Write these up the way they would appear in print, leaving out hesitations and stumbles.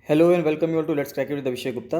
Hello and welcome you all to let's crack it with Abhishek Gupta.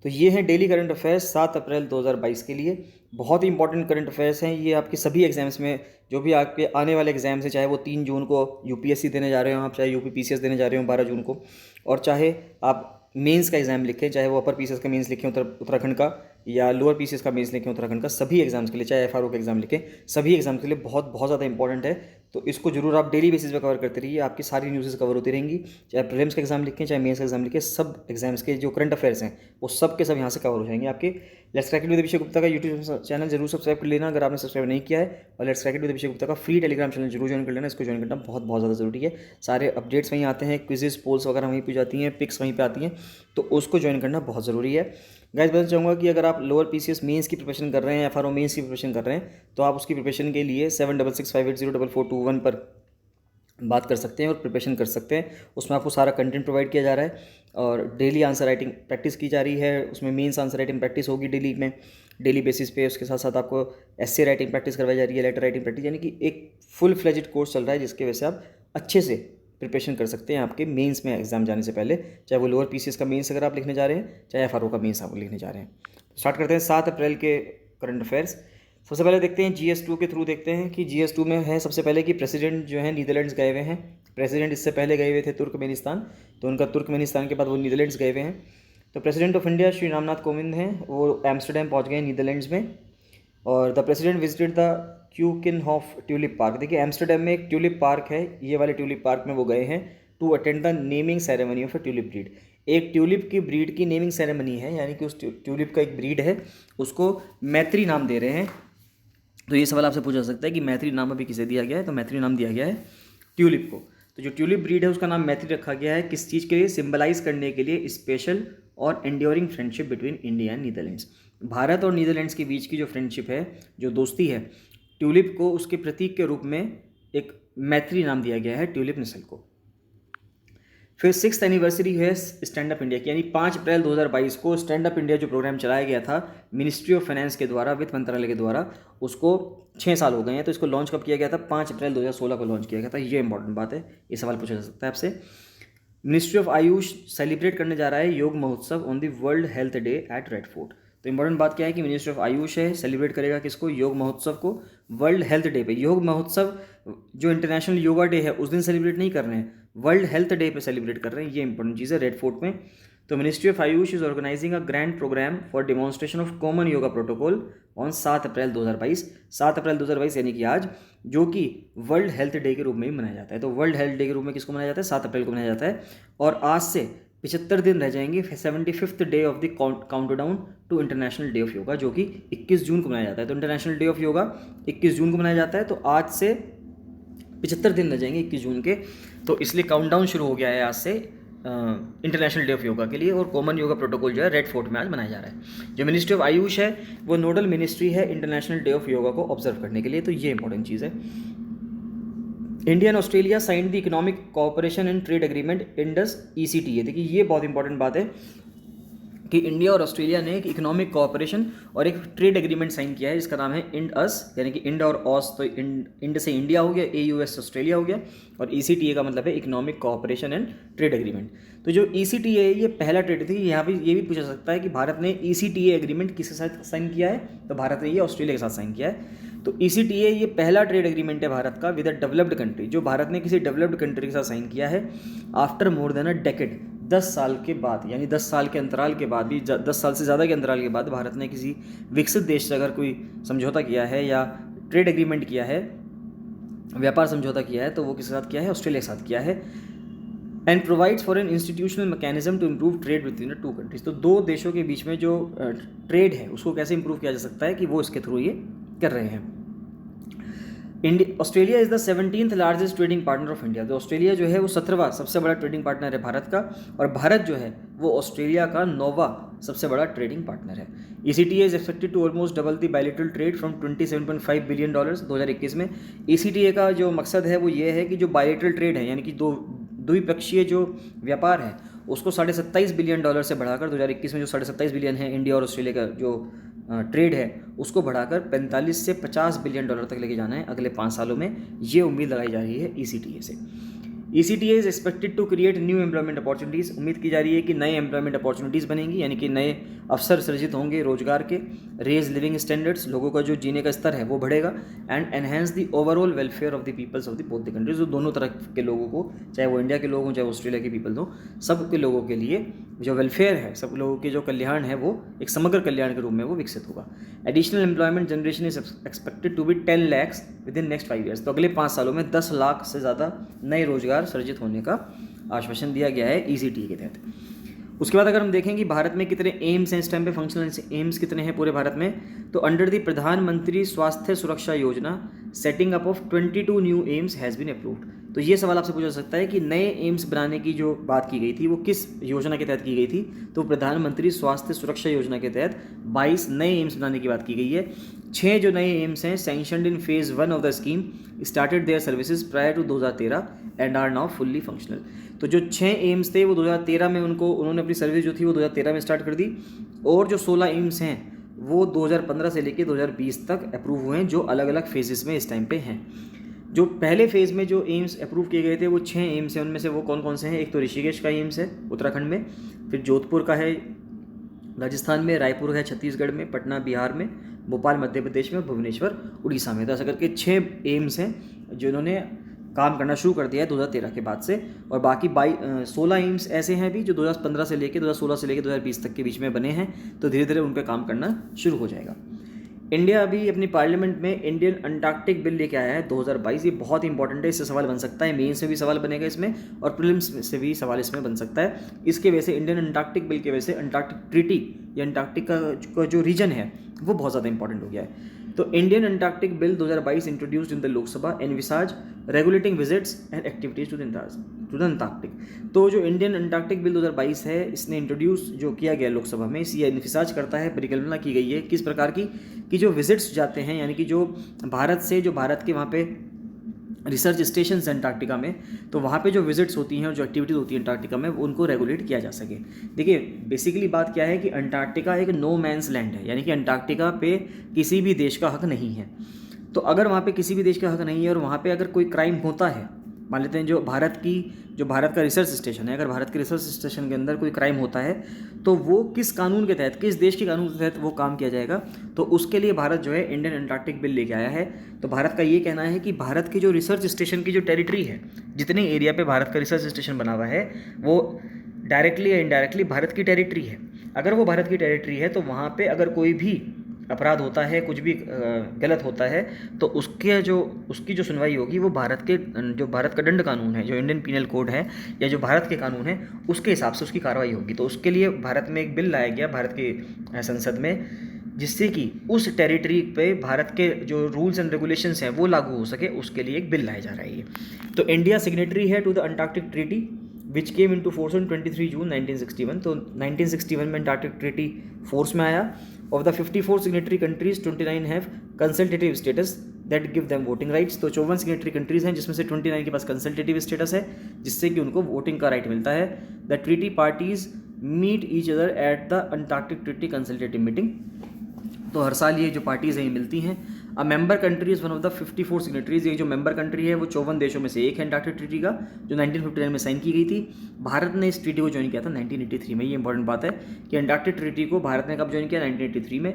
तो ये हैं daily current affairs 7 April 2022 के लिए। बहुत ही इंपॉर्टेंट करंट अफेयर्स हैं ये आपके सभी एग्जाम्स में। जो भी आपके आने वाले एग्जाम्स हैं, चाहे वो 3 जून को यूपीएससी देने जा रहे हो आप, चाहे यूपी पीसीएस देने जा रहे हो 12 जून को, और चाहे आप मेंस का एग्जाम लिखें, चाहे वो अपर पीसीएस का मेंस लिखें उत्तराखंड का, या लोअर पीसीएस का मेंस लिखें उत्तराखंड का, सभी एग्जाम्स के लिए, चाहे एफआरओ का एग्जाम लिखें, सभी एग्जाम्स के लिए बहुत बहुत ज़्यादा इंपॉर्टेंट है। तो इसको जरूर आप डेली बेसिस पे कवर करते रहिए, आपकी सारी न्यूज़ कवर होती रहेंगी। चाहे प्रीलिम्स का एग्जाम लिखें, चाहे मेंस का एग्जाम लिखें, सब एग्जाम्स के जो करंट अफेयर्स हैं वो सब के सब यहाँ से कवर हो जाएंगे आपके। Let's crack it with Abhishek Gupta का यूट्यूब चैनल जरूर सब्सक्राइब कर लेना अगर आपने सब्सक्राइब नहीं किया है, और let's crack it with Abhishek Gupta का फ्री टेलीग्राम चैनल जरूर ज्वाइन कर लेना। इसको ज्वाइन करना बहुत बहुत ज़्यादा जरूरी है। सारे अपडेट्स वहीं आते हैं, क्विजेस पोल्स वगैरह वहीं पर जाती हैं, पिक्स वहीं पर आती हैं, तो उसको ज्वाइन करना बहुत ज़रूरी है। गाइस बताना चाहूँगा कि अगर आप लोअर पीसीएस मेंस की प्रिपरेशन कर रहे हैं, एफआरओ मेंस की प्रिपरेशन कर रहे हैं, तो आप उसकी प्रिपरेशन के लिए 7665804421 पर बात कर सकते हैं और प्रिपरेशन कर सकते हैं। उसमें आपको सारा कंटेंट प्रोवाइड किया जा रहा है और डेली आंसर राइटिंग प्रैक्टिस की जा रही है। उसमें मेंस आंसर राइटिंग प्रैक्टिस होगी डेली में, डेली बेसिस पे। उसके साथ साथ आपको एस्से राइटिंग प्रैक्टिस करवाई जा रही है, लेटर राइटिंग प्रैक्टिस, यानी कि एक फुल फ्लेज्ड कोर्स चल रहा है जिसकी वजह से आप अच्छे से प्रिपरेशन कर सकते हैं आपके मेंस में एग्जाम जाने से पहले, चाहे वो लोअर पीसीएस का मेंस अगर आप लिखने जा रहे हैं, चाहे एफआरओ का मेंस आप लिखने जा रहे हैं। स्टार्ट करते हैं 7 अप्रैल के करंट अफेयर्स। सबसे पहले देखते हैं GS2 के थ्रू, देखते हैं कि GS2 में है सबसे पहले कि प्रेसिडेंट जो है नीदरलैंड्स गए हुए हैं। प्रेसिडेंट इससे पहले गए हुए थे तुर्कमेनिस्तान, तो उनका तुर्कमेनिस्तान के बाद वो नीदरलैंड्स गए हुए हैं। तो president of India Shri Ramnath Kovind हैं, वो एम्स्टर्डम पहुंच गए नीदरलैंड्स में। और the president visited the Keukenhof tulip park. देखिए एम्स्टर्डम में एक ट्यूलिप पार्क है, ये वाले ट्यूलिप पार्क में वो गए हैं to attend the naming ceremony of a tulip breed. एक ट्यूलिप की ब्रीड की नेमिंग सेरेमनी है, यानी कि उस ट्यूलिप का एक ब्रीड है, उसको मैत्री नाम दे रहे हैं। तो ये सवाल आपसे पूछा जा सकता है कि मैत्री नाम अभी किसे दिया गया है, तो मैत्री नाम दिया गया है ट्यूलिप को। तो जो ट्यूलिप ब्रीड है उसका नाम मैत्री रखा गया है, किस चीज़ के लिए? सिंबलाइज करने के लिए स्पेशल और enduring friendship between India and Netherlands. Bharat और नीदरलैंड्स के बीच की जो फ्रेंडशिप है, जो दोस्ती है, ट्यूलिप को उसके प्रतीक के रूप में एक मैत्री नाम दिया गया है ट्यूलिप नस्ल को। फिर 6th एनिवर्सरी है स्टैंड अप इंडिया की, यानी 5 अप्रैल 2022 को स्टैंड अप इंडिया जो प्रोग्राम चलाया गया था मिनिस्ट्री ऑफ फाइनेंस के द्वारा, वित्त मंत्रालय के द्वारा, उसको 6 साल हो गए हैं। तो इसको लॉन्च कब किया गया था? 5 अप्रैल 2016 को लॉन्च किया गया था। ये इंपॉर्टेंट बात है, ये सवाल पूछा जा सकता है आपसे। मिनिस्ट्री ऑफ आयुष सेलिब्रेट करने जा रहा है योग महोत्सव on the world health day at red fort. तो इंपॉर्टेंट बात क्या है कि मिनिस्ट्री ऑफ आयुष है, सेलिब्रेट करेगा किसको? योग महोत्सव को, वर्ल्ड हेल्थ डे पे। योग महोत्सव जो इंटरनेशनल योगा डे है उस दिन सेलिब्रेट नहीं कर रहे हैं, वर्ल्ड हेल्थ डे पे सेलिब्रेट कर रहे हैं। ये इंपॉर्टेंट चीज़ है रेड फोर्ट में। तो ministry of AYUSH is organising a grand programme for demonstration of common yoga protocol on 7 April 2022। 7 April 2022 यानी कि आज, जो कि वर्ल्ड हेल्थ डे के रूप में ही मनाया जाता है। तो वर्ल्ड हेल्थ डे के रूप में किसको मनाया जाता है? 7 अप्रैल को मनाया जाता है। और आज से 75 दिन रह जाएंगे 75th day of the countdown to international day of yoga, जो कि 21 जून को मनाया जाता है। तो इंटरनेशनल डे ऑफ योगा 21 जून को मनाया जाता है, तो आज से 75 दिन रह जाएंगे 21 जून के। तो इसलिए काउंटडाउन शुरू हो गया है आज से इंटरनेशनल डे ऑफ योगा के लिए, और कॉमन योगा प्रोटोकॉल जो है रेड फोर्ट में आज मनाया जा रहा है। जो मिनिस्ट्री ऑफ आयुष है वो नोडल मिनिस्ट्री है इंटरनेशनल डे ऑफ योगा को ऑब्जर्व करने के लिए। तो ये इंपॉर्टेंट चीज़ है। India and Australia signed the economic cooperation and trade agreement Indus ECTA। देखिए ये बहुत इंपॉर्टेंट बात है कि इंडिया और ऑस्ट्रेलिया ने एक इकोनॉमिक कोऑपरेशन और एक ट्रेड एग्रीमेंट साइन किया है जिसका नाम है इंड-अस, यानी कि इंड और ऑस, तो इंड से इंडिया हो गया, AUS ऑस्ट्रेलिया हो गया, और ECTA का मतलब है economic cooperation and trade agreement. तो जो ECTA है ये पहला ट्रेड थी। यहाँ पे ये भी पूछा सकता है कि भारत ने ECTA एग्रीमेंट किसके साथ साइन किया है, तो भारत ने ये ऑस्ट्रेलिया के साथ साइन किया है। तो ECTA ये पहला ट्रेड एग्रीमेंट है भारत का विद अ डेवलप्ड कंट्री, जो भारत ने किसी डेवलप्ड कंट्री के साथ साइन किया है after more than a decade, 10 साल के बाद, यानी 10 साल के अंतराल के बाद भी, 10 साल से ज़्यादा के अंतराल के बाद भारत ने किसी विकसित देश से अगर कोई समझौता किया है या ट्रेड एग्रीमेंट किया है, व्यापार समझौता किया है, तो वो किसके साथ किया है? ऑस्ट्रेलिया के साथ किया है। And provides for an institutional mechanism to improve trade within 2 countries. तो 2 देशों के बीच में जो ट्रेड है उसको कैसे इंप्रूव किया जा सकता है कि वो इसके थ्रू ये कर रहे हैं। Australia is the 17th largest trading partner of India. तो ऑस्ट्रेलिया जो है वो 17वां सबसे बड़ा ट्रेडिंग पार्टनर है भारत का, और भारत जो है वो ऑस्ट्रेलिया का 9वां सबसे बड़ा ट्रेडिंग पार्टनर है। ECTA is expected to almost double the bilateral trade from $27.5 billion 2021 में। ECTA का जो मकसद है वो ये है कि जो बायलैटरल ट्रेड है, यानी कि द्विपक्षीय जो व्यापार है, उसको $27.5 बिलियन से बढ़ाकर 2021 में जो 27.5 बिलियन है इंडिया और ऑस्ट्रेलिया का जो ट्रेड है उसको बढ़ाकर 45 से $50 बिलियन तक लेके जाना है अगले 5 सालों में। ये उम्मीद लगाई जा रही है ECTA से। ECTA is expected to create new employment opportunities, उम्मीद की जा रही है कि नए एम्प्लॉयमेंट अपॉर्चुनिटीज़ बनेंगी, यानी कि नए अवसर सृजित होंगे रोजगार के। रेज लिविंग स्टैंडर्ड्स, लोगों का जो जीने का स्तर है वो बढ़ेगा। And enhance the overall welfare of the peoples of the both the countries, जो दोनों तरह के लोगों को, चाहे वो इंडिया के लोग हों चाहे ऑस्ट्रेलिया के पीपल हों, सब के लोगों के लिए जो वेलफेयर है, सब लोगों के जो कल्याण है वो एक समग्र कल्याण के रूप में वो विकसित होगा। Additional employment generation is expected to be 10 lakhs within next 5 years, तो अगले 5 सालों में 10 लाख से ज़्यादा नए रोजगार सृजित होने का आश्वासन दिया गया है ECTA के तहत। उसके बाद अगर हम देखें कि भारत में कितने एम्स हैं इस टाइम पे, फंक्शनल एम्स कितने हैं पूरे भारत में, तो अंडर द प्रधानमंत्री Swasthya Suraksha Yojana setting up of 22 new AIIMS has been approved. तो ये सवाल आपसे पूछा जा सकता है कि नए एम्स बनाने की जो बात की गई थी वो किस योजना के तहत की गई थी, तो प्रधानमंत्री स्वास्थ्य सुरक्षा योजना के तहत 22 नए एम्स बनाने की बात की गई है। 6 जो नए एम्स हैं sanctioned in phase 1 of the scheme started their services prior to 2013 and are now fully functional. तो जो 6 एम्स थे वो 2013 में उन्होंने अपनी सर्विस जो थी वो 2013 में स्टार्ट कर दी, और जो 16 एम्स हैं वो 2015 से लेकर 2020 तक अप्रूव हुए हैं, जो अलग अलग फेजेस में इस टाइम पे हैं। जो पहले फेज़ में जो एम्स अप्रूव किए गए थे वो 6 एम्स हैं, उनमें से वो कौन कौन से हैं, एक तो ऋषिकेश का एम्स है उत्तराखंड में, फिर जोधपुर का है राजस्थान में, रायपुर है छत्तीसगढ़ में, पटना बिहार में, भोपाल मध्य प्रदेश में, भुवनेश्वर उड़ीसा में। तो ऐसा करके 6 एम्स हैं जो इन्होंने काम करना शुरू कर दिया है 2013 के बाद से, और बाकी 16 एम्स ऐसे हैं भी जो 2015 से लेकर 2016 से लेकर 2020 तक के बीच में बने हैं, तो धीरे धीरे उन पर काम करना शुरू हो जाएगा। इंडिया अभी अपनी पार्लियामेंट में इंडियन अंटार्कटिक बिल लेके आया है 2022, ये बहुत इंपॉर्टेंट है, इससे सवाल बन सकता है, मेंस में भी सवाल बनेगा इसमें और प्रीलिम्स से भी सवाल इसमें बन सकता है। इसके वजह से इंडियन अंटार्कटिक बिल की वजह से अंटार्कटिक ट्रीटी या अंटार्कटिक का जो रीजन है वो बहुत ज़्यादा इंपॉर्टेंट हो गया है। तो Indian Antarctic bill 2022 introduced in the Lok Sabha envisages regulating visits and activities to the Antarctic. तो जो इंडियन अंटार्कटिक बिल 2022 है इसने इंट्रोड्यूस जो किया गया लोकसभा में, इसे एनविसाज करता है, परिकल्पना की गई है किस प्रकार की कि जो विजिट्स जाते हैं, यानी कि जो भारत से, जो भारत के वहाँ पे रिसर्च स्टेशन अंटार्कटिका में, तो वहाँ पे जो विजिट्स होती हैं और जो एक्टिविटीज़ होती है अंटार्कटिका में उनको रेगुलेट किया जा सके। देखिए बेसिकली बात क्या है कि अंटार्कटिका एक नो मैंस लैंड है, यानी कि अंटार्कटिका पे किसी भी देश का हक नहीं है। तो अगर वहाँ पे किसी भी देश का हक नहीं है और वहाँ पे अगर कोई क्राइम होता है, मान लेते हैं जो भारत का रिसर्च स्टेशन है, अगर भारत के रिसर्च स्टेशन के अंदर कोई क्राइम होता है तो वो किस कानून के तहत, किस देश के कानून के तहत वो काम किया जाएगा, तो उसके लिए भारत जो है इंडियन अंटार्कटिक बिल लेके आया है। तो भारत का ये कहना है कि भारत के जो रिसर्च स्टेशन की जो टेरिटरी है, जितने एरिया पे भारत का रिसर्च स्टेशन बना हुआ है वो डायरेक्टली या इनडायरेक्टली भारत की टेरिटरी है। अगर वो भारत की टेरिटरी है तो वहाँ पर अगर कोई भी अपराध होता है, कुछ भी गलत होता है, तो उसकी जो सुनवाई होगी वो जो भारत का दंड कानून है, जो इंडियन पीनल कोड है या जो भारत के कानून है उसके हिसाब से उसकी कार्रवाई होगी। तो उसके लिए भारत में एक बिल लाया गया भारत की संसद में, जिससे कि उस टेरिटरी पे भारत के जो रूल्स एंड रेगुलेशंस हैं वो लागू हो सके, उसके लिए एक बिल लाया जा रहा है ये। तो इंडिया सिग्नेटरी है to the Antarctic treaty which came into force on 23 June 1961। तो 1961 में अंटार्कटिक ट्रीटी फोर्स में आया। Of the 54 signatory countries, 29 have consultative status that give them voting rights। तो 54 signatory countries हैं जिसमें से 29 के पास consultative status है जिससे कि उनको वोटिंग का राइट मिलता है। The treaty parties meet each other at the Antarctic Treaty Consultative Meeting। तो हर साल ये जो पार्टीज़ हैं ये मिलती हैं। A member country is one of the 54 signatories. ये जो मेंबर कंट्री है वो 54 देशों में से एक है अंटार्कटिक ट्रीटी का, जो 1959 में साइन की गई थी। भारत ने इस ट्रीटी को ज्वाइन किया था 1983 में। ये इंपॉर्टेंट बात है कि अंटार्कटिक ट्रीटी को भारत ने कब ज्वाइन किया, 1983 में।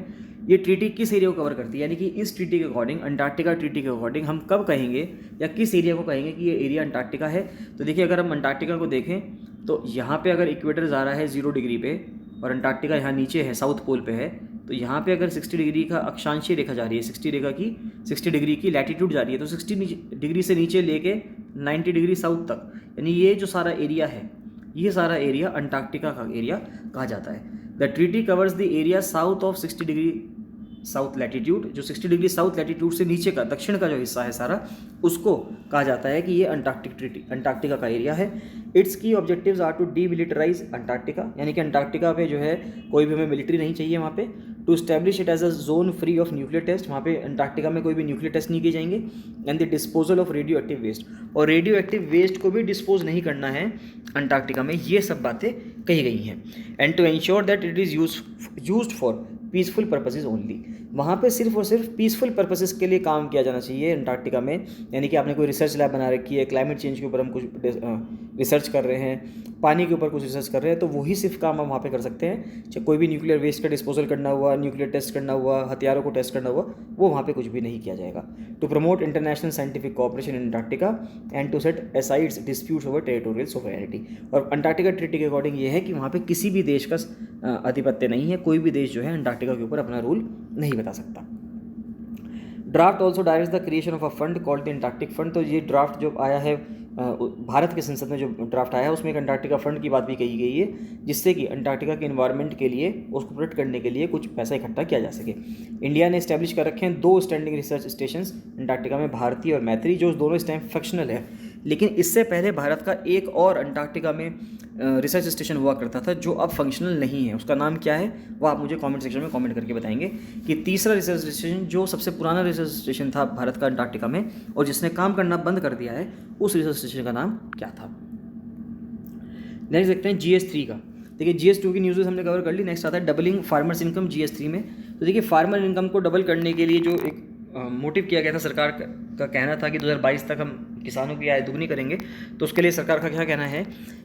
ये ट्रीटी किस एरिया को कवर करती है, यानी कि इस ट्रीटी के अकॉर्डिंग, अंटार्कटिका ट्रीटी के अकॉर्डिंग हम कब कहेंगे या किस एरिया को कहेंगे कि ये एरिया अंटार्कटिका है। तो देखिए अगर हम अंटार्कटिका को देखें तो यहाँ पे अगर इक्वेटर जा रहा है 0 डिग्री पे और अंटार्कटिका यहाँ नीचे है, साउथ पोल पे है, तो यहाँ पे अगर 60 डिग्री का अक्षांशीय रेखा जा रही है, 60 डिग्री की लैटीट्यूड जा रही है, तो 60 डिग्री से नीचे लेके 90 डिग्री साउथ तक, यानी ये जो सारा एरिया है, ये सारा एरिया अंटार्कटिका का एरिया कहा जाता है। The treaty covers the area south of 60 degree south latitude. जो 60 डिग्री साउथ लैटीट्यूड से नीचे का दक्षिण का जो हिस्सा है सारा, उसको कहा जाता है कि ये अंटार्कटिका का एरिया है। Its key objectives are to demilitarise Antarctica, यानी कि अंटार्कटिका पे जो है कोई भी हमें मिलिट्री नहीं चाहिए वहाँ पे। To establish it as a zone free of nuclear test, वहाँ पे अंटार्कटिका में कोई भी न्यूक्लियर टेस्ट नहीं किए जाएंगे। And the disposal of radioactive waste, और रेडियो एक्टिव वेस्ट को भी डिस्पोज नहीं करना है अंटार्कटिका में। ये सब बातें कही गई हैं। And to ensure that it is used for peaceful purposes only. वहाँ पे सिर्फ और सिर्फ पीसफुल पर्पसेस के लिए काम किया जाना चाहिए अंटार्कटिका में। यानी कि आपने कोई रिसर्च लैब बना रखी है, क्लाइमेट चेंज के ऊपर हम कुछ रिसर्च कर रहे हैं, पानी के ऊपर कुछ रिसर्च कर रहे हैं, तो वही सिर्फ काम हम वहाँ पे कर सकते हैं। चाहे कोई भी न्यूक्लियर वेस्ट का डिस्पोजल करना हुआ, न्यूक्लियर टेस्ट करना हुआ, हथियारों को टेस्ट करना हुआ, वो वहाँ पे कुछ भी नहीं किया जाएगा। To promote international scientific cooperation in Antarctica and to set asides disputes over territorial sovereignty. और अंटार्कटिका ट्रीटी के अकॉर्डिंग ये है कि वहाँ पे किसी भी देश का आधिपत्य नहीं है, कोई भी देश जो है अंटार्कटिका के ऊपर अपना रूल नहीं बता सकता। Draft also directs the creation of a fund called the Antarctic fund. तो ये ड्राफ्ट जो आया है भारत के संसद में, जो ड्राफ्ट आया है उसमें एक अंटार्कटिका फंड की बात भी कही गई है, जिससे कि अंटार्कटिका के इन्वायरमेंट के लिए, उसको प्रोटेक्ट करने के लिए कुछ पैसा इकट्ठा किया जा सके। इंडिया ने इस्टेब्लिश कर रखे हैं 2 स्टैंडिंग रिसर्च स्टेशन अंटार्कटिका में, भारती और मैत्री, जो दोनों इस टाइम फंक्शनल है। लेकिन इससे पहले भारत का एक और अंटार्कटिका में रिसर्च स्टेशन हुआ करता था जो अब फंक्शनल नहीं है। उसका नाम क्या है वो आप मुझे कमेंट सेक्शन में कमेंट करके बताएंगे कि तीसरा रिसर्च स्टेशन, जो सबसे पुराना रिसर्च स्टेशन था भारत का अंटार्कटिका में और जिसने काम करना बंद कर दिया है, उस रिसर्च स्टेशन का नाम क्या था। नेक्स्ट देखते हैं GS3 का। देखिए GS2 की न्यूज़ हमने कवर कर ली। नेक्स्ट आता है डबलिंग फार्मर्स इनकम GS3 में। तो देखिए फार्मर इनकम को डबल करने के लिए जो एक मोटिव किया गया था, सरकार का कहना था कि 2022 तक हम किसानों की आय दुगनी करेंगे। तो उसके लिए सरकार का क्या कहना है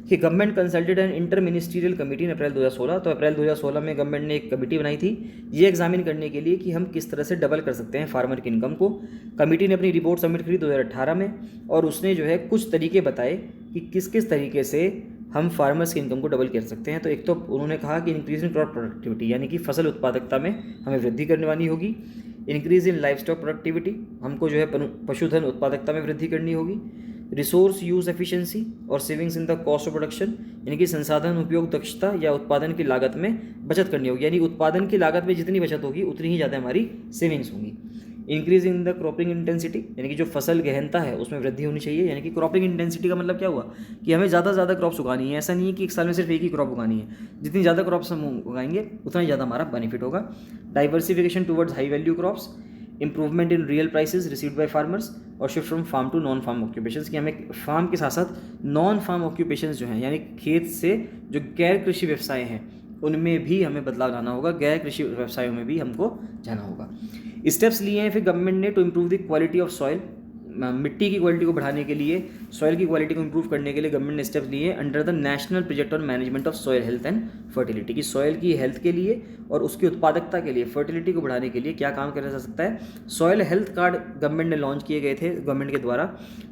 कि government consulted an inter ministerial committee in April 2016। तो अप्रैल 2016 में गवर्नमेंट ने एक कमेटी बनाई थी ये एग्जामिन करने के लिए कि हम किस तरह से डबल कर सकते हैं फार्मर की इनकम को। कमेटी ने अपनी रिपोर्ट सबमिट करी 2018 में और उसने जो है कुछ तरीके बताए कि किस किस तरीके से हम फार्मर्स की इनकम को डबल कर सकते हैं। तो एक तो उन्होंने कहा कि इंक्रीज इन क्रॉप प्रोडक्टिविटी, यानी कि फसल उत्पादकता में हमें वृद्धि करने वाली होगी। Increase in life stock productivity, हमको जो है पशुधन उत्पादकता में वृद्धि करनी होगी। रिसोर्स यूज़ एफिशिएंसी और savings in the cost of production, यानी कि संसाधन उपयोग दक्षता या उत्पादन की लागत में बचत करनी होगी। यानी उत्पादन की लागत में जितनी बचत होगी उतनी ही ज़्यादा हमारी सेविंग्स होंगी। Increase in the cropping intensity, यानी कि जो फसल गहनता है उसमें वृद्धि होनी चाहिए। यानी कि क्रॉपिंग इंटेंसिटी का मतलब क्या हुआ कि हमें ज़्यादा से ज़्यादा क्रॉप्स उगानी है। ऐसा नहीं है कि एक साल में सिर्फ एक ही क्रॉप उगानी है, जितनी ज़्यादा क्रॉप्स हम उगाएंगे उतना ही ज़्यादा हमारा बेनिफिट होगा। Diversification towards high value crops, improvement in real prices received by farmers और shift from farm to non farm occupations, कि हमें फार्म के साथ साथ नॉन फार्म ऑक्यूपेशंस जो हैं, यानी खेत से जो गैर कृषि व्यवसाय हैं उनमें भी हमें बदलाव लाना होगा, गैर कृषि व्यवसायों में भी हमको जाना होगा। स्टेप्स लिए हैं फिर गवर्नमेंट ने to improve the quality of soil, मिट्टी की क्वालिटी को बढ़ाने के लिए, सॉइल की क्वालिटी को इम्प्रूव करने के लिए गवर्नमेंट ने स्टेप्स लिए under the national project on management of soil health and fertility, की सॉइल की हेल्थ के लिए और उसकी उत्पादकता के लिए, फर्टिलिटी को बढ़ाने के लिए क्या काम किया जा सकता है। सॉइल हेल्थ कार्ड गवर्नमेंट ने लॉन्च किए गए थे गवर्नमेंट के द्वारा।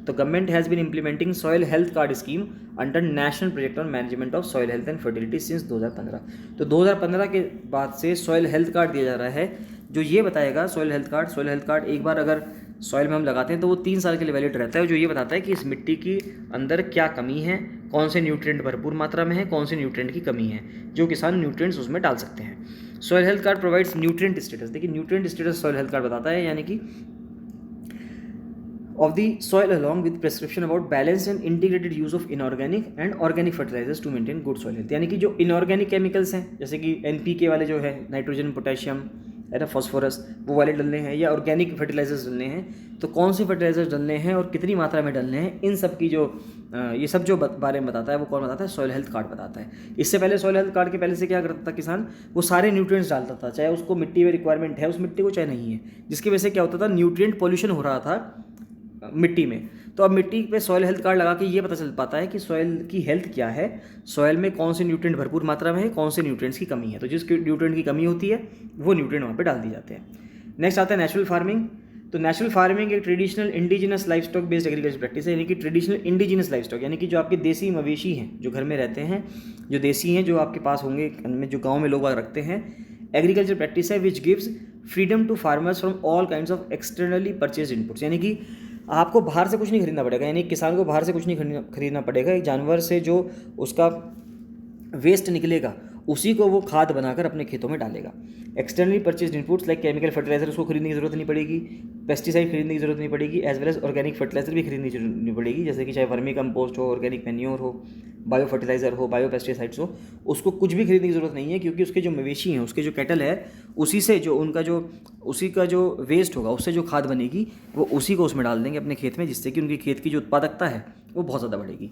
तो government has been implementing soil health card scheme under national project on management of soil health and fertility since 2015। तो 2015 के बाद से सॉइल हेल्थ कार्ड दिया जा रहा है, जो ये बताएगा सॉइल हेल्थ कार्ड एक बार अगर सॉइल में हम लगाते हैं तो वो 3 साल के लिए वैलिड रहता है, जो ये बताता है कि इस मिट्टी की अंदर क्या कमी है, कौन से न्यूट्रिएंट भरपूर मात्रा में है, कौन से न्यूट्रिएंट की कमी है, जो किसान न्यूट्रिएंट्स उसमें डाल सकते हैं। Soil health card provides nutrient status. देखिए nutrient status soil health card बताता है, यानी कि of the soil along with prescription about balanced and integrated use of inorganic and organic fertilizers to maintain good soil health। यानी कि जो inorganic chemicals हैं जैसे कि NPK वाले जो है नाइट्रोजन पोटेशियम है ना, फॉस्फोरस, वो वाले डलने हैं या ऑर्गेनिक फर्टिलाइजर्स डलने हैं, तो कौन से फर्टिलाइजर्स डलने हैं और कितनी मात्रा में डलने हैं, इन सब की जो ये सब जो बारे में बताता है वो कौन बताता है, सॉइल हेल्थ कार्ड बताता है। इससे पहले सॉइल हेल्थ कार्ड के पहले से क्या करता था किसान, वो सारे न्यूट्रिएंट्स डालता था, चाहे उसको मिट्टी में रिक्वायरमेंट है उस मिट्टी को चाहे नहीं है, जिसकी वजह से क्या होता था, न्यूट्रिएंट पॉल्यूशन हो रहा था मिट्टी में। तो अब मिट्टी पे सॉइल हेल्थ कार्ड लगा के ये पता चल पाता है कि सॉइल की हेल्थ क्या है, सॉइल में कौन से न्यूट्रिएंट भरपूर मात्रा में है, कौन से न्यूट्रिएंट्स की कमी है। तो जिस न्यूट्रिएंट की कमी होती है वो न्यूट्रिएंट वहाँ पे डाल दिए जाते हैं। नेक्स्ट आता है नेचुरल फार्मिंग। तो नेचुरल फार्मिंग एक traditional indigenous life stock based agriculture practice है, यानी कि ट्रेडिशनल इंडिजिनस लाइफ स्टॉक, यानी कि जो आपके देसी मवेशी हैं जो घर में रहते हैं, जो देसी हैं जो आपके पास होंगे, जो गाँव में लोग रखते हैं, एग्रीकल्चर प्रैक्टिस है which gives freedom to farmers from all kinds of externally purchase inputs. यानी कि आपको बाहर से कुछ नहीं खरीदना पड़ेगा, यानी किसान को बाहर से कुछ नहीं खरीदना पड़ेगा। एक जानवर से जो उसका वेस्ट निकलेगा उसी को वो खाद बनाकर अपने खेतों में डालेगा। Externally purchase inputs like chemical fertiliser उसको खरीदने की जरूरत नहीं पड़ेगी, पेस्टिसाइड खरीदने की जरूरत नहीं पड़ेगी, as well as organic fertiliser भी खरीदनी नहीं पड़ेगी, जैसे कि चाहे वर्मी कंपोस्ट हो, ऑर्गेनिक मैन्योर हो, बायो फर्टिलाइजर हो, बायो पेस्टिसाइड्स हो, उसको कुछ भी खरीदने की जरूरत नहीं है, क्योंकि उसके जो मवेशी हैं, उसके जो कैटल है, उसी से जो उसी का जो वेस्ट होगा उससे जो खाद बनेगी वो उसी को उसमें डाल देंगे अपने खेत में, जिससे कि उनकी खेत की जो उत्पादकता है वो बहुत ज़्यादा बढ़ेगी।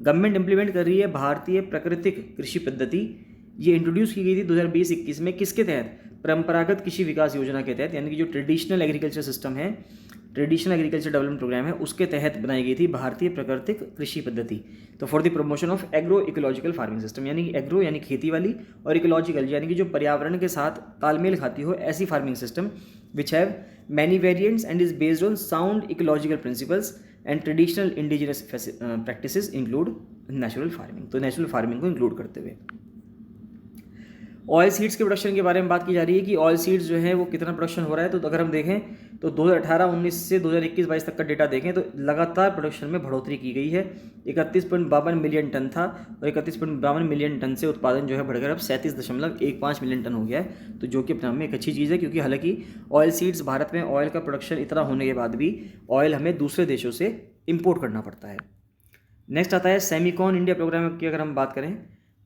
गवर्नमेंट इंप्लीमेंट कर रही है भारतीय प्राकृतिक कृषि पद्धति, ये इंट्रोड्यूस की गई थी 2020-21 में, किसके तहत, परंपरागत कृषि विकास योजना के तहत, यानी कि जो ट्रेडिशनल एग्रीकल्चर सिस्टम है, ट्रेडिशनल एग्रीकल्चर डेवलपमेंट प्रोग्राम है, उसके तहत बनाई गई थी भारतीय प्राकृतिक कृषि पद्धति। तो for the promotion of agro ecological farming system, यानी कि एग्रो यानी खेती वाली, और इकोलॉजिकल यानी कि जो पर्यावरण के साथ तालमेल खाती हो ऐसी farming system which have many variants and is based on sound ecological principles and traditional indigenous practices include natural farming. तो नेचुरल फार्मिंग को इंक्लूड करते हुए ऑयल सीड्स के प्रोडक्शन के बारे में बात की जा रही है कि ऑयल सीड्स जो है वो कितना प्रोडक्शन हो रहा है। तो अगर हम देखें तो 2018-19 से 2021-22 तक का डेटा देखें तो लगातार प्रोडक्शन में बढ़ोतरी की गई है। 31.52 मिलियन टन था और 31.52 मिलियन टन से उत्पादन जो है बढ़कर अब 37.15 मिलियन टन हो गया है। तो जो कि अपने में एक अच्छी चीज़ है, क्योंकि हालांकि ऑयल सीड्स, भारत में ऑयल का प्रोडक्शन इतना होने के बाद भी ऑयल हमें दूसरे देशों से इम्पोर्ट करना पड़ता है। नेक्स्ट आता है सेमीकॉन इंडिया प्रोग्राम की अगर हम बात करें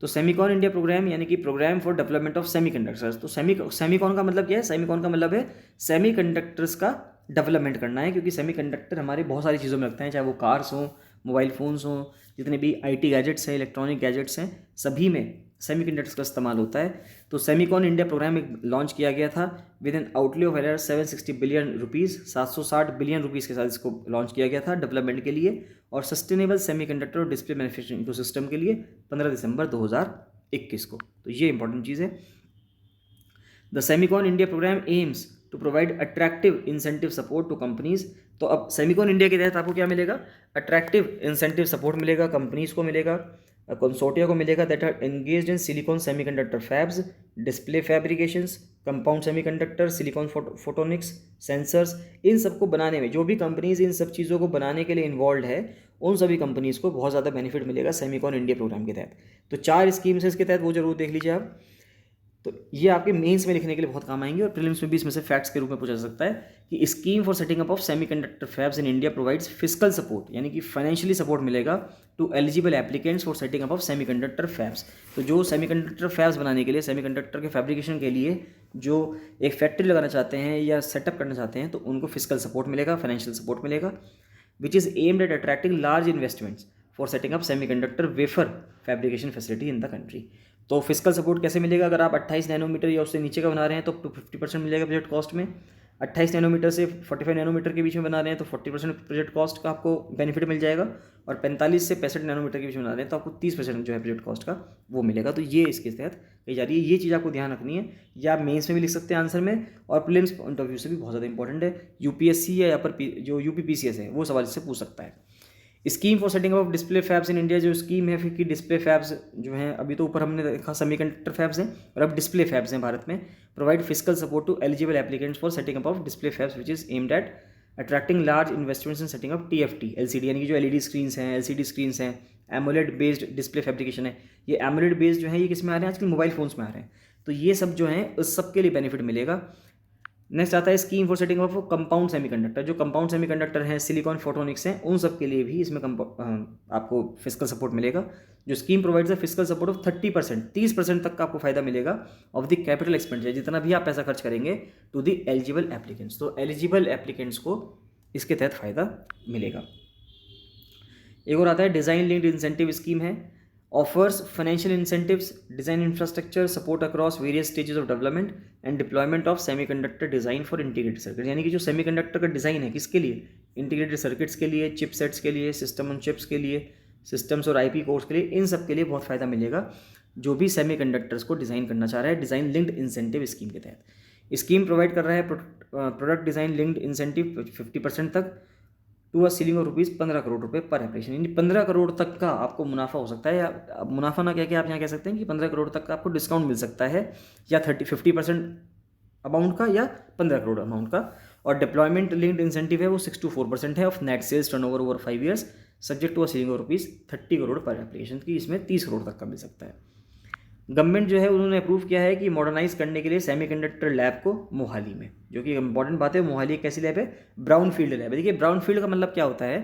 तो सेमीकॉन इंडिया प्रोग्राम यानी कि programme for development of semiconductors. तो सेमीकॉन का मतलब क्या है? सेमीकॉन का मतलब है सेमीकंडक्टर्स का डेवलपमेंट करना है, क्योंकि सेमीकंडक्टर हमारी बहुत सारी चीज़ों में लगते हैं, चाहे वो कार्स हों, मोबाइल फ़ोन्स हों, जितने भी IT गैजेट्स हैं, इलेक्ट्रॉनिक गैजेट्स हैं, सभी में सेमीकंडक्टर्स का इस्तेमाल होता है। तो सेमीकॉन इंडिया प्रोग्राम लॉन्च किया गया था with N outlay of around 760 billion rupees, 760 billion rupees के साथ इसको लॉन्च किया गया था डेवलपमेंट के लिए और सस्टेनेबल सेमीकंडक्टर और डिस्प्ले मैन्युफैक्चरिंग इकोसिस्टम के लिए 15 दिसंबर 2021 को। तो ये इंपॉर्टेंट चीज़ है। The Semicon India program aims to provide attractive incentive support to companies. तो अब सेमीकॉन इंडिया के तहत आपको क्या मिलेगा? अट्रैक्टिव इंसेंटिव सपोर्ट मिलेगा, कंपनीज को मिलेगा, कंसोर्टिया को मिलेगा that are engaged in silicon semiconductor fabs, display fabrications, compound semiconductor, silicon photonics, sensors, इन सबको बनाने में जो भी कंपनीज इन सब चीज़ों को बनाने के लिए इन्वॉल्व है उन सभी कंपनीज को बहुत ज़्यादा बेनिफिट मिलेगा सेमीकॉन इंडिया प्रोग्राम के तहत। तो 4 स्कीम्स है इसके तहत, वो जरूर देख लीजिए आप। तो ये आपके मेंस में लिखने के लिए बहुत काम आएंगे और प्रीलिम्स में भी इसमें से फैक्ट्स के रूप में पूछा जा सकता है कि scheme for setting up of semiconductor fabs in India provides fiscal support, यानी कि फाइनेंशियली सपोर्ट मिलेगा to eligible applicants for setting up of semiconductor fabs. तो जो सेमीकंडक्टर फैब्स बनाने के लिए, सेमीकंडक्टर के फैब्रिकेशन के लिए जो एक फैक्ट्री लगाना चाहते हैं या सेटअप करना चाहते हैं, तो उनको फिस्कल सपोर्ट मिलेगा, फाइनेंशियल सपोर्ट मिलेगा, which is aimed at attracting large investments for setting up semiconductor wafer fabrication facility in the country. तो फिस्कल सपोर्ट कैसे मिलेगा? अगर आप 28 नैनोमीटर या उससे नीचे का बना रहे हैं तो 50% मिलेगा प्रोजेक्ट कॉस्ट में, 28 नैनोमीटर से 45 नैनोमीटर के बीच में बना रहे हैं तो 40% प्रोजेक्ट कॉस्ट का आपको बेनिफिट मिल जाएगा, और 45 से 65 नैनोमीटर के बीच में बना रहे हैं तो आपको 30% जो है प्रोजेक्ट कॉस्ट का वो मिलेगा। तो ये इसके तहत कही जा रही है, ये चीज़ आपको ध्यान रखनी है। या आप मेंस में भी लिख सकते हैं आंसर में, और प्रीलिम्स पॉइंट ऑफ व्यू से भी बहुत ज़्यादा इंपॉर्टेंट है। UPSC या पर जो UPPCS है वो सवाल इससे पूछ सकता है। Scheme for setting of display fabs in India, जो स्कीम है फिर की डिस्प्ले फैब्स जो हैं, अभी तो ऊपर हमने देखा सेमीकंडक्टर फैब्स हैं और अब डिस्प्ले फैब्स हैं भारत में, provide fiscal support to eligible applicants for setting up of display fabs which is aimed at attracting large investments in setting up TFT LCD, यानी कि जो LED स्क्रीन्स हैं, LCD स्क्रीन्स हैं, एमोलेड बेस्ड डिस्प्ले फैब्रिकेशन है। ये AMOLED based जो है ये किस में आ रहे हैं? आजकल मोबाइल फोन्स में आ रहे हैं। तो ये सब जो हैं उस सब के लिए बेनिफिट मिलेगा। नेक्स्ट आता है scheme for setting of compound semiconductor. जो कंपाउंड सेमीकंडक्टर हैं, सिलिकॉन फोटोनिक्स हैं, उन सब के लिए भी इसमें आपको फिस्कल सपोर्ट मिलेगा। जो स्कीम प्रोवाइड्स है फिस्कल सपोर्ट ऑफ 30%, 30% तक का आपको फायदा मिलेगा ऑफ द कैपिटल एक्सपेंडिचर, जितना भी आप पैसा खर्च करेंगे टू द एलिजिबल एप्लीकेंट्स। तो एलिजिबल एप्लीकेंट्स को इसके तहत फायदा मिलेगा। एक और आता है डिज़ाइन लिंक्ड इंसेंटिव स्कीम है, offers financial incentives, design infrastructure support across various stages of development and deployment of semiconductor design for integrated circuit. यानी कि जो सेमीकंडक्टर का डिज़ाइन है किसके लिए? इंटीग्रेटेड सर्किट्स के लिए, चिपसेट्स के लिए, सिस्टम ऑन चिप्स के लिए, सिस्टम्स और IP कोर्स के लिए, इन सब के लिए बहुत फ़ायदा मिलेगा जो भी सेमीकंडक्टर्स को डिज़ाइन करना चाह रहा है डिज़ाइन लिंक्ड इंसेंटिव स्कीम के तहत। स्कीम प्रोवाइड कर रहा है प्रोडक्ट डिज़ाइन लिंक्ड इंसेंटिव 50% तक to a ceiling of ₹15 crore पर एप्लीकेशन, यानी 15 करोड़ तक का आपको मुनाफा हो सकता है, या मुनाफा ना क्या आप यहाँ कह सकते हैं कि 15 करोड़ तक का आपको डिस्काउंट मिल सकता है, या 50% अमाउंट का या 15 करोड़ अमाउंट का। और डिप्लॉयमेंट लिंक्ड इंसेंटिव है वो 6 to 4% है of net sales turnover over 5 years subject to a ceiling of ₹30 crore पर एप्लीकेशन की, इसमें 30 करोड़ तक का मिल सकता है। गवर्नमेंट जो है उन्होंने अप्रूव किया है कि मॉडर्नाइज करने के लिए सेमीकंडक्टर लैब को मोहाली में, जो कि इंपॉर्टेंट बात है। मोहाली एक कैसी लैब है? ब्राउन फील्ड लैब है। देखिए ब्राउन फील्ड का मतलब क्या होता है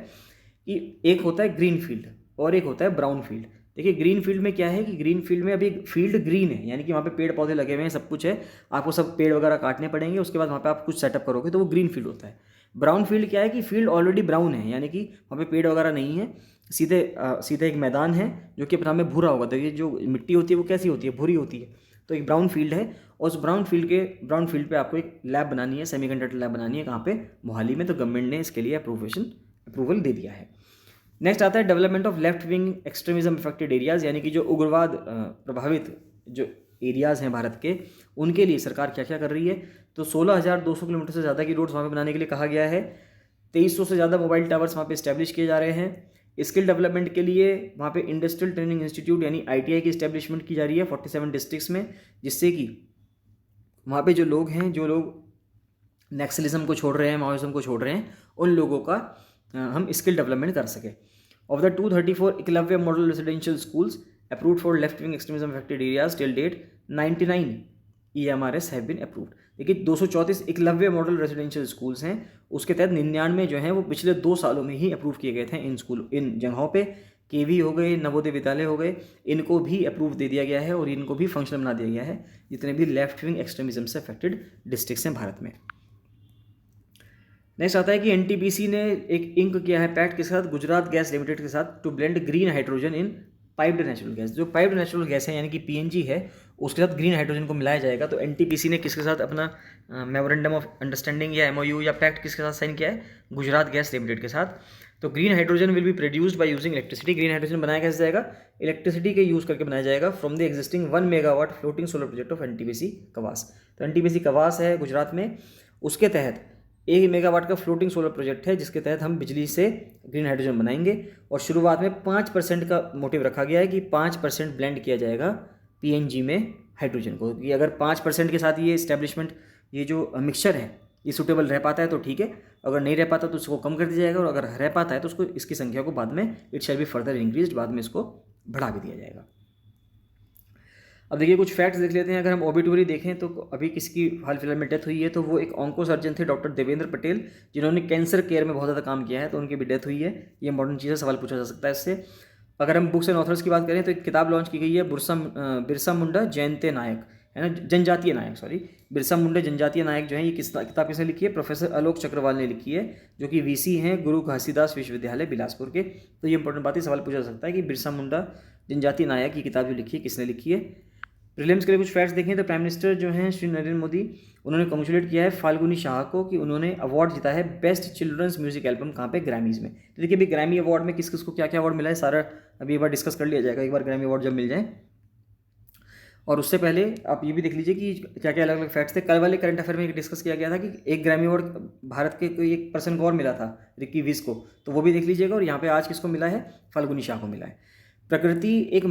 कि एक होता है ग्रीन फील्ड और एक होता है ब्राउन फील्ड। देखिए ग्रीन फील्ड में क्या है कि ग्रीन फील्ड में अभी फील्ड ग्रीन है, यानी कि वहाँ पे पेड़ पौधे लगे हुए हैं, सब कुछ है, आपको सब पेड़ वगैरह काटने पड़ेंगे, उसके बाद वहाँ पे आप कुछ सेटअप करोगे तो वो ग्रीन फील्ड होता है। ब्राउन फील्ड क्या है कि फील्ड ऑलरेडी ब्राउन है, यानी कि वहाँ पे पेड़ वगैरह नहीं है, सीधे एक मैदान है जो कि अपना में भूरा होगा। देखिए जो मिट्टी होती है वो कैसी होती है? भूरी होती है। तो एक ब्राउन फील्ड है और उस ब्राउन फील्ड पे आपको एक लैब बनानी है, सेमीकंडक्टर लैब बनानी है, कहाँ पे, मोहाली में। तो गवर्नमेंट ने इसके लिए अप्रूवल दे दिया है। नेक्स्ट आता है development of left wing extremism affected areas, यानी कि जो उग्रवाद प्रभावित जो एरियाज़ हैं भारत के, उनके लिए सरकार क्या क्या कर रही है। तो 16,200 किलोमीटर से ज़्यादा की रोड्स वहाँ पे बनाने के लिए कहा गया है। 2300 से ज़्यादा मोबाइल टावर्स वहाँ पे इस्टेब्लिश किए जा रहे हैं। स्किल डेवलपमेंट के लिए वहाँ पे इंडस्ट्रियल ट्रेनिंग इंस्टीट्यूट यानी ITI की इस्टेब्लिशमेंट की जा रही है 47 डिस्ट्रिक्ट्स में, जिससे कि वहाँ पे जो लोग नक्सलिज्म को छोड़ रहे हैं, माओइज्म को छोड़ रहे हैं, उन लोगों का हम स्किल डेवलपमेंट कर सकें। Of the 234 Eklavya model residential schools approved for left wing extremism affected areas till date 99 EMRS have been approved. देखिए 234 एकलव्य मॉडल रेजिडेंशियल स्कूल्स हैं, उसके तहत 99 जो हैं वो पिछले 2 सालों में ही अप्रूव किए गए थे। इन जगहों पे KV हो गए, नवोदय विद्यालय हो गए, इनको भी अप्रूव दे दिया गया है और इनको भी फंक्शनल बना दिया गया है, जितने भी लेफ्ट विंग एक्सट्रीमिज्म से अफेक्टेड डिस्ट्रिक्ट्स हैं भारत में। नेक्स्ट आता है कि NTPC ने एक इंक किया है पैक्ट के साथ, गुजरात गैस लिमिटेड के साथ, to blend green hydrogen in piped natural gas. जो पाइप्ड नेचुरल गैस है यानी कि PNG है, उसके साथ ग्रीन हाइड्रोजन को मिलाया जाएगा। तो NTPC ने किसके साथ अपना मेमोरेंडम ऑफ अंडरस्टैंडिंग या MOU या पैक्ट किसके साथ साइन किया है, गुजरात गैस लिमिटेड के साथ। तो green hydrogen will be produced by using electricity. Green hydrogen बनाया कैसे जाएगा, इलेक्ट्रिसिटी के यूज़ करके बनाया जाएगा from the existing 1 megawatt floating solar project of NTPC Kawas. तो NTPC कवास है गुजरात में, उसके तहत 1 मेगावाट का फ्लोटिंग सोलर प्रोजेक्ट है, जिसके तहत हम बिजली से ग्रीन हाइड्रोजन बनाएंगे। और शुरुआत में 5% का मोटिव रखा गया है कि 5% ब्लेंड किया जाएगा PNG में हाइड्रोजन को, कि अगर 5% के साथ ये इस्टेब्लिशमेंट, ये जो मिक्सचर है, ये सूटेबल रह पाता है तो ठीक है, अगर नहीं रह पाता तो उसको कम कर दिया जाएगा, और अगर रह पाता है तो उसको, इसकी संख्या को बाद में it shall be further increase, बाद में इसको बढ़ा भी दिया जाएगा। अब देखिए कुछ फैक्ट्स देख लेते हैं। अगर हम ओबिटुरी देखें तो अभी किसकी हाल फिलहाल में डेथ हुई है, तो वो एक ऑन्को सर्जन थे डॉक्टर देवेंद्र पटेल, जिन्होंने कैंसर केयर में बहुत ज़्यादा काम किया है, तो उनकी भी डेथ हुई है। ये इंपॉर्टेंट चीज़ है, सवाल पूछा जा सकता है इससे। अगर हम बुक्स एंड ऑथर्स की बात करें तो एक किताब लॉन्च की गई है, बिरसा मुंडा जयंती नायक, है ना, जनजातीय नायक, सॉरी, बिरसा मुंडा जनजातीय नायक जो है, ये किताब किसने लिखी है, प्रोफेसर आलोक चक्रवाल ने लिखी है, जो कि VC हैं गुरु घासीदास विश्वविद्यालय बिलासपुर के। तो ये इंपॉर्टेंट बात है, सवाल पूछा जा सकता है कि बिरसा मुंडा जनजातीय नायक की किताब जो लिखी है किसने लिखी है। प्रीलिम्स के लिए कुछ फैक्ट्स देखें तो प्राइम मिनिस्टर जो हैं श्री नरेंद्र मोदी, उन्होंने कॉन्ग्रेचुलेट किया है फाल्गुनी शाह को कि उन्होंने अवार्ड जीता है बेस्ट चिल्ड्रंस म्यूजिक एल्बम, कहाँ पे, ग्रैमीज़ में। तो देखिए अभी ग्रैमी अवार्ड में किस किस को क्या क्या अवार्ड मिला है, सारा अभी एक बार डिस्कस कर लिया जाएगा, एक बार ग्रैमी अवार्ड जब मिल जाए। और उससे पहले आप ये भी देख लीजिए कि क्या क्या अलग अलग फैक्ट्स थे। कल वाले करंट अफेयर में डिस्कस किया गया था कि एक ग्रैमी अवार्ड भारत के कोई एक पर्सन को और मिला था, रिकी विज को, तो वो भी देख लीजिएगा। और यहाँ पे आज किसको मिला है, फाल्गुनी शाह को मिला है। प्रकृति एक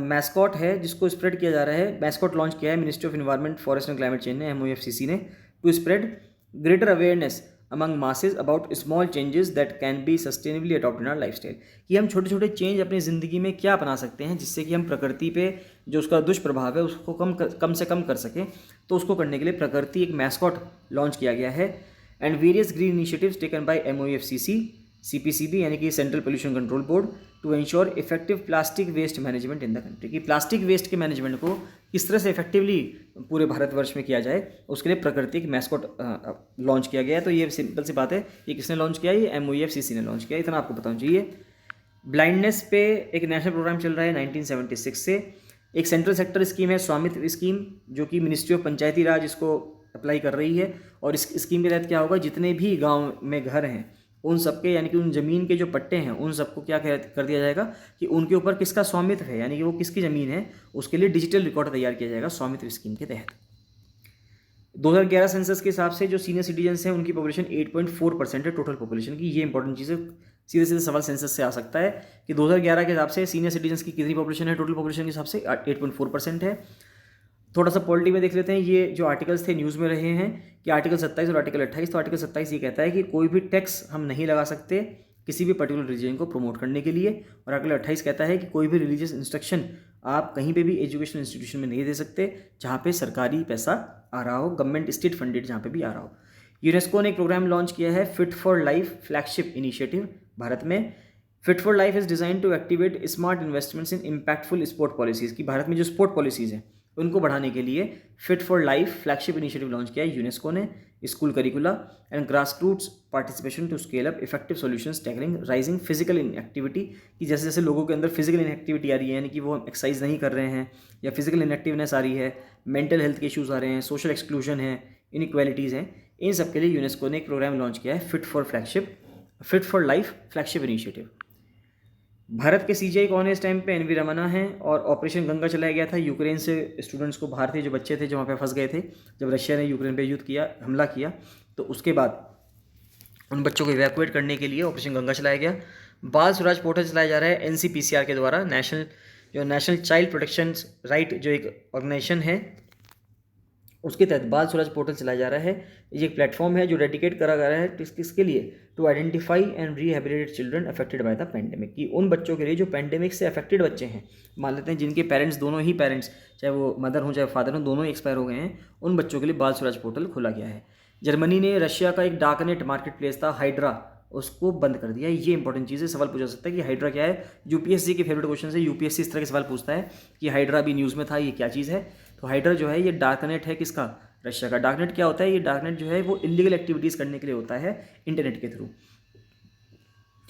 मैस्कॉट है जिसको स्प्रेड किया जा रहा है, मैस्कॉट लॉन्च किया है ministry of environment forest and climate change ने, MOFCC ने, to spread greater awareness among masses about small changes that can be sustainably adopt in our lifestyle. कि हम छोटे छोटे चेंज अपनी ज़िंदगी में क्या अपना सकते हैं जिससे कि हम प्रकृति पे जो उसका दुष्प्रभाव है उसको कम से कम कर सकें। तो उसको करने के लिए प्रकृति एक मैस्कॉट लॉन्च किया गया है। And various green initiatives taken by MOFCC CPCB यानी कि central pollution control board to ensure effective plastic waste management in the country. कि प्लास्टिक वेस्ट के मैनेजमेंट को किस तरह से इफेक्टिवली पूरे भारतवर्ष में किया जाए, उसके लिए प्रकृति एक मैस्कॉट लॉन्च किया गया है। तो ये सिंपल सी बात है, ये किसने लॉन्च किया, ये MOFCC ने लॉन्च किया, इतना आपको बताना चाहिए। ब्लाइंडनेस पे एक नेशनल प्रोग्राम चल रहा है 1976 से। एक सेंट्रल सेक्टर स्कीम है स्वामित्व स्कीम, जो कि मिनिस्ट्री ऑफ पंचायती राज इसको अप्लाई कर रही है। और इस स्कीम के तहत क्या होगा, जितने भी गाँव में घर हैं उन सबके, यानी कि उन ज़मीन के जो पट्टे हैं उन सबको क्या कर दिया जाएगा कि उनके ऊपर किसका स्वामित्व है, यानी कि वो किसकी ज़मीन है, उसके लिए डिजिटल रिकॉर्ड तैयार किया जाएगा स्वामित्व स्कीम के तहत। 2011 सेंसस के हिसाब से जो सीनियर सिटीजन्स हैं उनकी पॉपुलेशन 8.4% है टोटल पॉपुलेशन की। ये इंपॉर्टेंट चीज़ है, सीधे सीधे सवाल सेंसस से आ सकता है कि 2011 के हिसाब से सीनियर सिटीजन्स की कितनी पॉपुलेशन है, टोटल पॉपुलेशन के हिसाब से 8.4% है। थोड़ा सा पॉलिटी में देख लेते हैं, ये जो आर्टिकल्स थे न्यूज़ में रहे हैं कि आर्टिकल 27 और आर्टिकल 28। तो आर्टिकल 27 ये कहता है कि कोई भी टैक्स हम नहीं लगा सकते किसी भी पर्टिकुलर रिलीजन को प्रमोट करने के लिए। और आर्टिकल 28 कहता है कि कोई भी रिलीजियस इंस्ट्रक्शन आप कहीं पे भी एजुकेशनल इंस्टीट्यूशन में नहीं दे सकते जहाँ पे सरकारी पैसा आ रहा हो, गवर्नमेंट स्टेट फंडेड जहाँ पे भी आ रहा हो। यूनेस्को ने एक प्रोग्राम लॉन्च किया है fit for life flagship initiative Bharat में। Fit for life is design to activate smart investments in impactful sport policies. की भारत में जो स्पोर्ट पॉलिसीज़ हैं उनको बढ़ाने के लिए fit for life flagship initiative launch किया है यूनेस्को ने। School curricula and grass roots participation to scale up effective solutions tackling rising physical inactivity, कि जैसे जैसे लोगों के अंदर फिजिकल इनएक्टिविटी आ रही है, यानी कि वो एक्सरसाइज नहीं कर रहे हैं या फिजिकल इनएक्टिवनेस आ रही है, मेंटल हेल्थ के इश्यूज़ आ रहे हैं, सोशल एक्सक्लूजन है, इनइक्वालिटीज़ हैं, इन सब के लिए यूनेस्को ने एक प्रोग्राम लॉन्च किया है fit for life flagship initiative. Bharat के सीजीआई कौन है इस टाइम पे? एनवी रमन्ना हैं। और ऑपरेशन गंगा चलाया गया था, यूक्रेन से स्टूडेंट्स को, भारतीय जो बच्चे थे जो वहाँ पे फंस गए थे जब रशिया ने यूक्रेन पे हमला किया, तो उसके बाद उन बच्चों को इवैक्यूएट करने के लिए ऑपरेशन गंगा चलाया गया। बाल स्वराज पोर्टल चलाया जा रहा है एनसीपीसीआर के द्वारा, नेशनल चाइल्ड प्रोटेक्शन राइट जो एक ऑर्गेनाइजेशन है उसके तहत बाल स्वराज पोर्टल चलाया जा रहा है। ये एक प्लेटफॉर्म है जो डेडिकेट करा गया है किसके लिए? To identify and rehabilitate children affected by the pandemic, कि उन बच्चों के लिए जो पैंडेमिक से अफेक्टेड बच्चे हैं, मान लेते हैं जिनके पेरेंट्स, दोनों ही पेरेंट्स, चाहे वो मदर हों चाहे फादर हों, दोनों ही एक्सपायर हो गए हैं, उन बच्चों के लिए बाल स्वराज पोर्टल खोला गया है। जर्मनी ने रशिया का एक डार्कनेट मार्केट प्लेस था हाइड्रा, उसको बंद कर दिया। ये इंपॉर्टेंट चीज़ है, सवाल पूछा सकता है कि हाइड्रा क्या है। यूपीएससी के फेवरेट क्वेश्चन है, यूपीएससी इस तरह के सवाल पूछता है कि हाइड्रा भी न्यूज़ में था, ये क्या चीज़ है? तो हाइड्रा जो है ये डार्कनेट है, किसका? रशिया का। डार्कनेट क्या होता है? ये डार्कनेट जो है वो इलीगल एक्टिविटीज़ करने के लिए होता है इंटरनेट के थ्रू।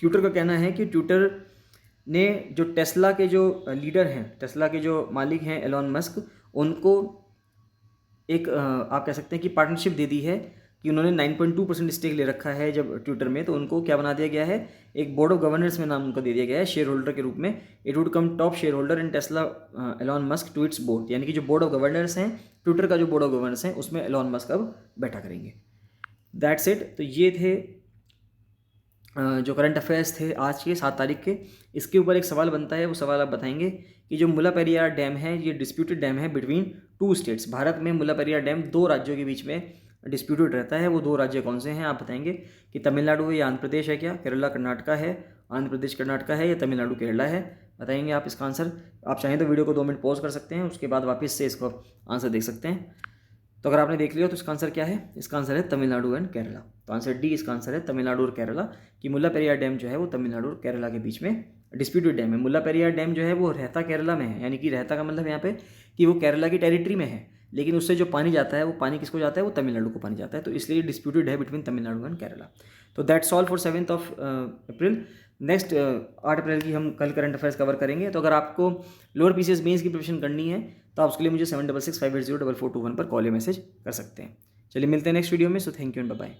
ट्विटर का कहना है कि ट्विटर ने जो टेस्ला के जो लीडर हैं, टेस्ला के जो मालिक हैं एलॉन मस्क, उनको एक आप कह सकते हैं कि पार्टनरशिप दे दी है कि उन्होंने 9.2% स्टेक ले रखा है जब ट्विटर में, तो उनको क्या बना दिया गया है? एक बोर्ड ऑफ गवर्नेंस में नाम उनको दे दिया गया है शेयर होल्डर के रूप में। It would come top share holder in Tesla Elon Musk tweets board, यानी कि जो बोर्ड ऑफ गवर्नर्स हैं, ट्विटर का जो बोर्ड ऑफ गवर्नर्स हैं उसमें एलॉन मस्क अब बैठा करेंगे। That's it. तो ये थे जो करंट अफेयर्स थे आज के 7 तारीख के। इसके ऊपर एक सवाल बनता है, वो सवाल आप बताएंगे कि जो मुल्लापेरियार डैम है ये डिस्प्यूटेड डैम है बिटवीन 2 स्टेट्स। भारत में मुल्लापेरियार डैम 2 राज्यों के बीच में डिस्प्यूटेड रहता है, वो 2 राज्य कौन से हैं? आप बताएंगे कि तमिलनाडु है या आंध्र प्रदेश है, क्या केरला कर्नाटका है, आंध्र प्रदेश कर्नाटका है, या तमिलनाडु केरला है? बताएंगे आप इसका आंसर। आप चाहें तो वीडियो को 2 मिनट पॉज कर सकते हैं, उसके बाद वापस से इसको आंसर देख सकते हैं। तो अगर आपने देख लिया तो इसका आंसर क्या है? इसका आंसर है तमिलनाडु एंड केरला। तो आंसर डी इसका आंसर है तमिलनाडु और केरला, कि मुल्लापेरियार डैम जो है वो तमिलनाडु और केरला के बीच में डिस्प्यूटेड डैम है। मुल्लापेरियार डैम जो है वो रहता केरला में है, यानी कि रहता का मतलब यहाँ पे कि वो केरला की टेरिटरी में है, लेकिन उससे जो पानी जाता है वो पानी किसको जाता है? वो तमिलनाडु को पानी जाता है, तो इसलिए डिस्प्यूटेड है बिटवीन तमिलनाडु एंड केरला। तो that's all for 7 April. Next 8 अप्रैल की हम कल करंट अफेयर्स कवर करेंगे। तो अगर आपको लोअर पीसीएस मेंस की प्रिपरेशन करनी है तो आप उसके लिए मुझे 7665804421 पर कॉल या मैसेज कर सकते हैं। चलिए मिलते हैं नेक्स्ट वीडियो में। So thank you and bye bye.